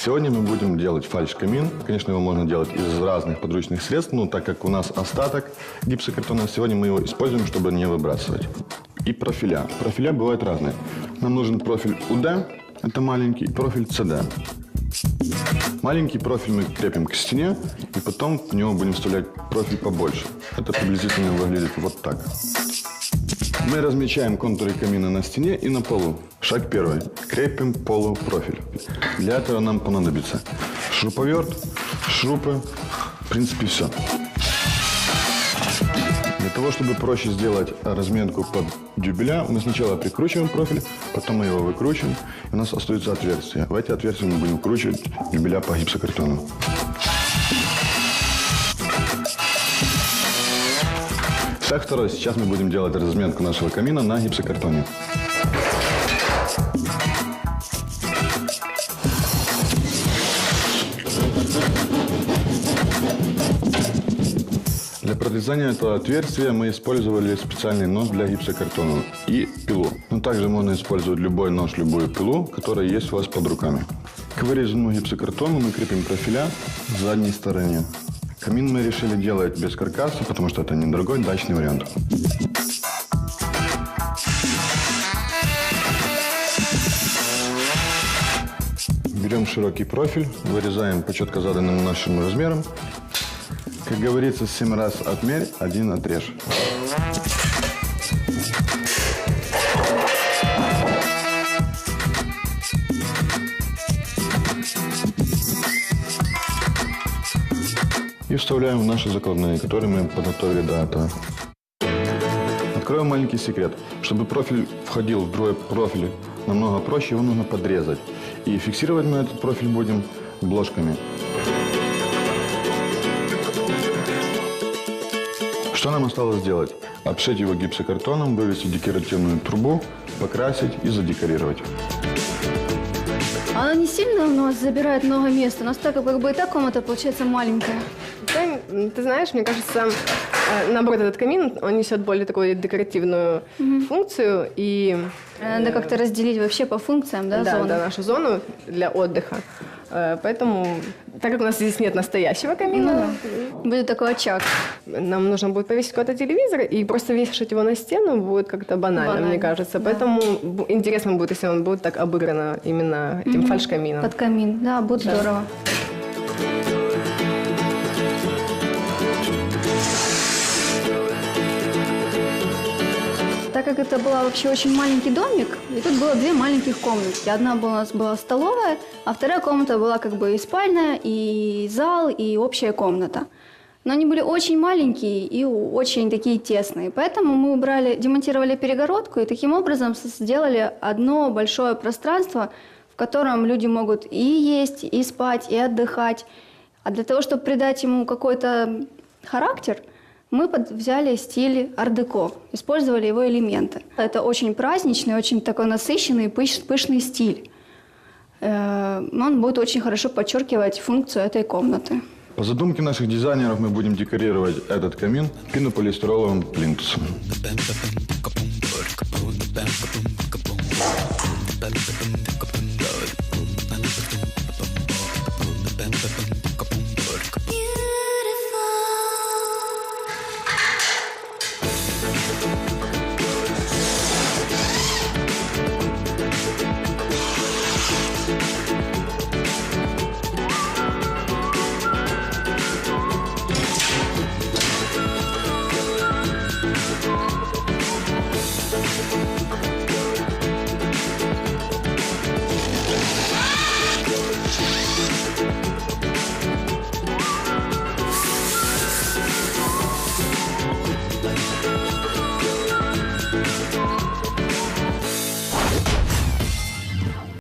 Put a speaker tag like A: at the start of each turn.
A: Сегодня мы будем делать фальш-камин. Конечно, его можно делать из разных подручных средств, но так как у нас остаток гипсокартона, сегодня мы его используем, чтобы не выбрасывать. И профиля. Профиля бывают разные. Нам нужен профиль УД, это маленький, и профиль ЦД. Маленький профиль мы крепим к стене, и потом в него будем вставлять профиль побольше. Это приблизительно выглядит вот так. Мы размечаем контуры камина на стене и на полу. Шаг первый. Крепим полупрофиль. Для этого нам понадобится шуруповерт, шурупы, в принципе, все. Для того, чтобы проще сделать разметку под дюбеля, мы сначала прикручиваем профиль, потом мы его выкручиваем, и у нас остаются отверстия. В эти отверстия мы будем вкручивать дюбеля по гипсокартону. Шаг второй. Сейчас мы будем делать разметку нашего камина на гипсокартоне. Для прорезания этого отверстия мы использовали специальный нож для гипсокартона и пилу. Но также можно использовать любой нож, любую пилу, которая есть у вас под руками. К вырезанному гипсокартону мы крепим профиля в задней стороне. Камин мы решили делать без каркаса, потому что это недорогой дачный вариант. Берем широкий профиль, вырезаем по четко заданным нашим размерам. Как говорится, 7 раз отмерь, 1 отрежь. И вставляем в наши закладные, которые мы подготовили до этого. Открою маленький секрет. Чтобы профиль входил в другой профиль намного проще, его нужно подрезать. И фиксировать мы этот профиль будем бложками. Что нам осталось сделать? Обшить его гипсокартоном, вывести декоративную трубу, покрасить и задекорировать.
B: Она не сильно у нас забирает много места. У нас так, как бы и так комната получается маленькая.
C: Ты знаешь, мне кажется, наоборот, этот камин, он несет более такую декоративную функцию. И
B: надо как-то разделить вообще по функциям, да,
C: да,
B: зону?
C: да, нашу зону для отдыха. Поэтому, так как у нас здесь нет настоящего камина,
B: будет такой очаг.
C: нам нужно будет повесить какой-то телевизор, и просто вешать его на стену будет как-то банально, мне кажется.
B: Да.
C: Поэтому интересно будет, если он будет так обыграно именно этим фальш-камином.
B: Под камин, да, будет здорово. Так как это был вообще очень маленький домик, и тут было 2 маленьких комнатки. Одна у нас была столовая, а вторая комната была как бы и спальня, и зал, и общая комната. Но они были очень маленькие и очень такие тесные. Поэтому мы демонтировали перегородку и таким образом сделали одно большое пространство, в котором люди могут и есть, и спать, и отдыхать. А для того, чтобы придать ему какой-то характер, мы взяли стиль ар-деко, использовали его элементы. Это очень праздничный, очень такой насыщенный, пышный стиль. Он будет очень хорошо подчеркивать функцию этой комнаты.
A: По задумке наших дизайнеров мы будем декорировать этот камин пенополистироловым плинтусом.